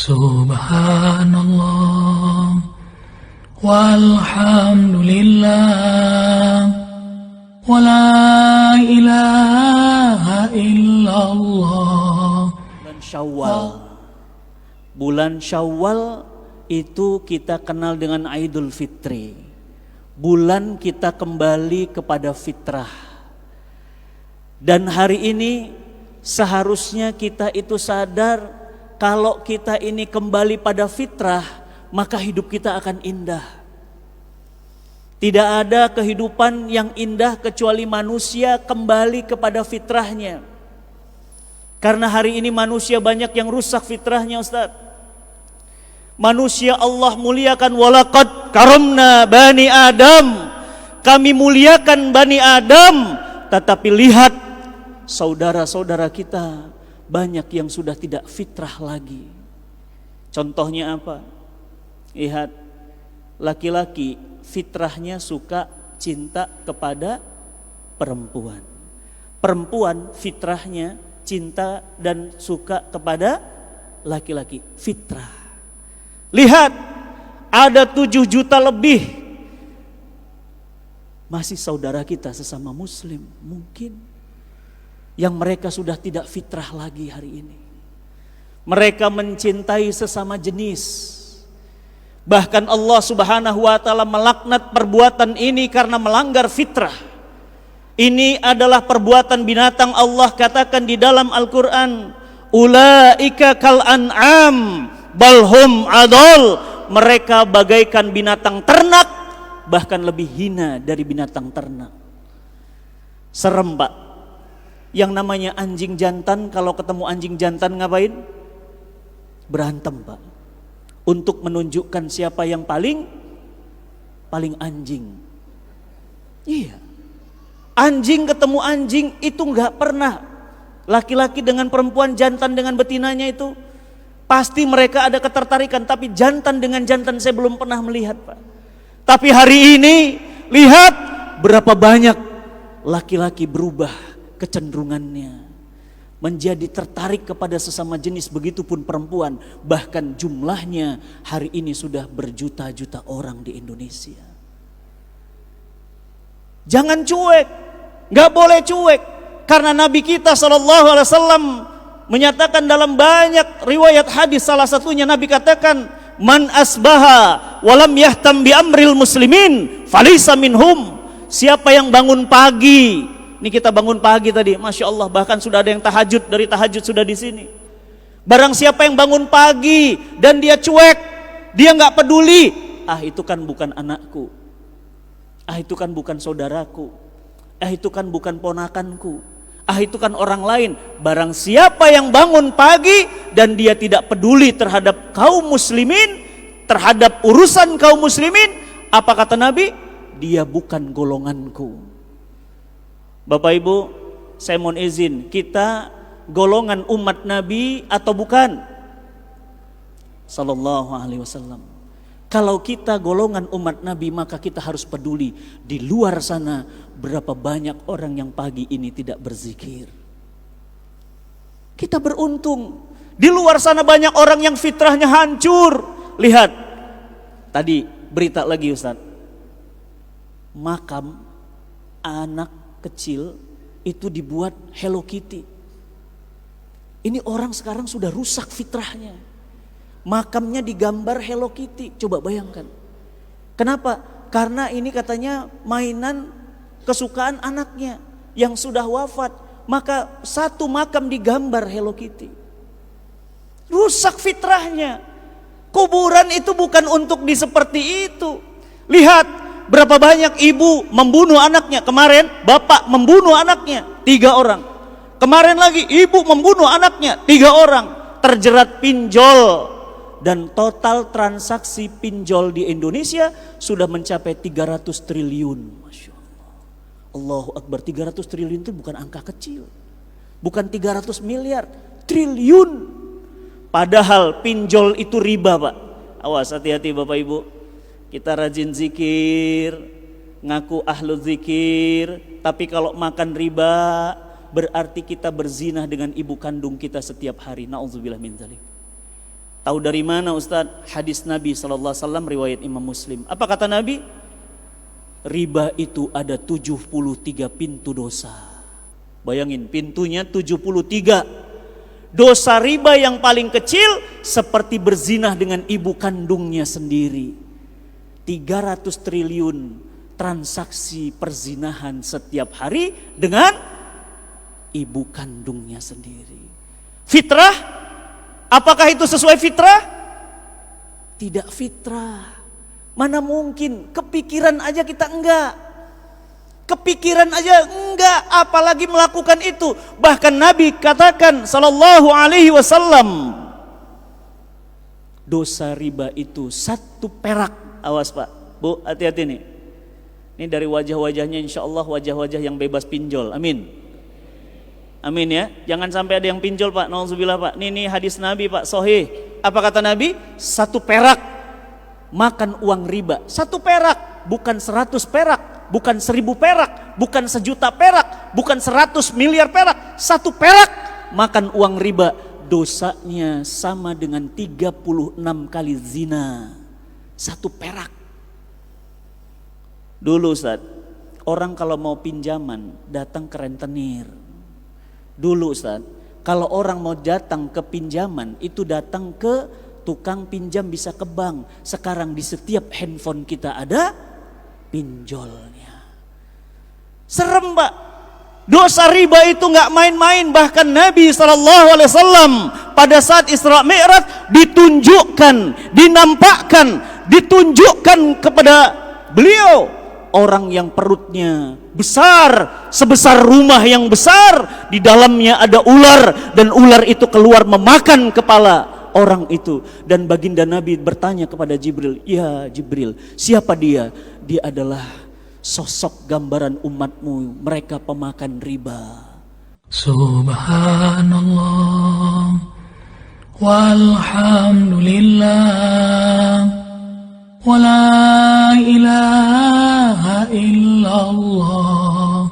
Subhanallah walhamdulillah wa la ilaha illallah. Bulan Syawal. Bulan Syawal itu kita kenal dengan Idul Fitri. Bulan kita kembali kepada fitrah. Dan hari ini seharusnya kita itu sadar kalau kita ini kembali pada fitrah, maka hidup kita akan indah. Tidak ada kehidupan yang indah kecuali manusia kembali kepada fitrahnya. Karena hari ini manusia banyak yang rusak fitrahnya, Ustaz. Manusia Allah muliakan, walaqad karamna bani Adam. Kami muliakan bani Adam, tetapi lihat saudara-saudara kita banyak yang sudah tidak fitrah lagi. Contohnya apa? Lihat, laki-laki fitrahnya suka cinta kepada perempuan. Perempuan fitrahnya cinta dan suka kepada laki-laki. Fitrah. Lihat, ada 7 juta lebih masih saudara kita sesama muslim mungkin yang mereka sudah tidak fitrah lagi hari ini. Mereka mencintai sesama jenis. Bahkan Allah Subhanahu wa taala melaknat perbuatan ini karena melanggar fitrah. Ini adalah perbuatan binatang. Allah katakan di dalam Al-Qur'an, ulaika kal an'am balhum adol. Mereka bagaikan binatang ternak, bahkan lebih hina dari binatang ternak. Serem, Pak. Yang namanya anjing jantan, kalau ketemu anjing jantan ngapain? Berantem, Pak. Untuk menunjukkan siapa yang paling anjing. Iya. Anjing ketemu anjing itu enggak pernah. Laki-laki dengan perempuan, jantan dengan betinanya itu pasti mereka ada ketertarikan, tapi jantan dengan jantan saya belum pernah melihat, Pak. Tapi hari ini lihat berapa banyak laki-laki berubah kecenderungannya menjadi tertarik kepada sesama jenis, begitupun perempuan. Bahkan jumlahnya hari ini sudah berjuta-juta orang di Indonesia. Jangan cuek, gak boleh cuek, karena Nabi kita SAW menyatakan dalam banyak riwayat hadis, salah satunya Nabi katakan, man asbaha walam yahtam bi amril muslimin falisa minhum. Siapa yang bangun pagi, ini kita bangun pagi tadi, Masya Allah, bahkan sudah ada yang tahajud, dari tahajud sudah di sini. Barang siapa yang bangun pagi dan dia cuek, dia nggak peduli, itu kan bukan anakku, itu kan bukan saudaraku, itu kan bukan ponakanku, itu kan orang lain. Barang siapa yang bangun pagi dan dia tidak peduli terhadap kaum muslimin, terhadap urusan kaum muslimin, apa kata Nabi? Dia bukan golonganku. Bapak Ibu, saya mohon izin, kita golongan umat Nabi atau bukan? Sallallahu alaihi wasallam. Kalau kita golongan umat Nabi, maka kita harus peduli di luar sana berapa banyak orang yang pagi ini tidak berzikir. Kita beruntung. Di luar sana banyak orang yang fitrahnya hancur. Lihat, tadi berita lagi, Ustaz. Makam anak kecil itu dibuat Hello Kitty. Ini orang sekarang sudah rusak fitrahnya. Makamnya digambar Hello Kitty. Coba bayangkan. Kenapa? Karena ini katanya mainan kesukaan anaknya yang sudah wafat. Maka satu makam digambar Hello Kitty. Rusak fitrahnya. Kuburan itu bukan untuk seperti itu. Lihat berapa banyak ibu membunuh anaknya. Kemarin bapak membunuh anaknya 3 orang. Kemarin lagi ibu membunuh anaknya 3 orang. Terjerat pinjol. Dan total transaksi pinjol di Indonesia sudah mencapai 300 triliun. Masya Allah. Allahu Akbar, 300 triliun itu bukan angka kecil. Bukan 300 miliar, triliun. Padahal pinjol itu riba, Pak. Awas, hati-hati Bapak Ibu. Kita rajin zikir, ngaku ahlu zikir, tapi kalau makan riba berarti kita berzinah dengan ibu kandung kita setiap hari. Nauzubillah min dzalik. Tahu dari mana Ustadz? Hadis Nabi SAW riwayat Imam Muslim. Apa kata Nabi? Riba itu ada 73 pintu dosa. Bayangin, pintunya 73. Dosa riba yang paling kecil seperti berzinah dengan ibu kandungnya sendiri. 300 triliun transaksi perzinahan setiap hari dengan ibu kandungnya sendiri. Fitrah? Apakah itu sesuai fitrah? Tidak fitrah. Mana mungkin, kepikiran aja kita enggak. Kepikiran aja enggak, apalagi melakukan itu. Bahkan Nabi katakan sallallahu alaihi wasallam, dosa riba itu 1 perak. Awas Pak, Bu, hati-hati nih. Ini dari wajah-wajahnya insya Allah wajah-wajah yang bebas pinjol. Amin. Amin ya. Jangan sampai ada yang pinjol Pak. Nauzubillah Pak. Ini hadis Nabi Pak, sahih. Apa kata Nabi? 1 perak makan uang riba. 1 perak, bukan 100 perak, bukan 1000 perak, bukan 1.000.000 perak, bukan 100 miliar perak. 1 perak makan uang riba, dosanya sama dengan 36 kali zina. 1 perak. Dulu Ustaz, orang kalau mau pinjaman datang ke rentenir. Dulu Ustaz, kalau orang mau datang ke pinjaman itu datang ke tukang pinjam, bisa ke bank. Sekarang di setiap handphone kita ada pinjolnya. Serem Pak. Dosa riba itu nggak main-main. Bahkan Nabi SAW pada saat Isra Mi'raj ditunjukkan, dinampakkan, ditunjukkan kepada beliau orang yang perutnya besar sebesar rumah yang besar, di dalamnya ada ular dan ular itu keluar memakan kepala orang itu. Dan baginda Nabi bertanya kepada Jibril, "Ya Jibril, siapa dia?" Dia adalah sosok gambaran umatmu, mereka pemakan riba. Subhanallah walhamdulillah wa la ilaha illallah.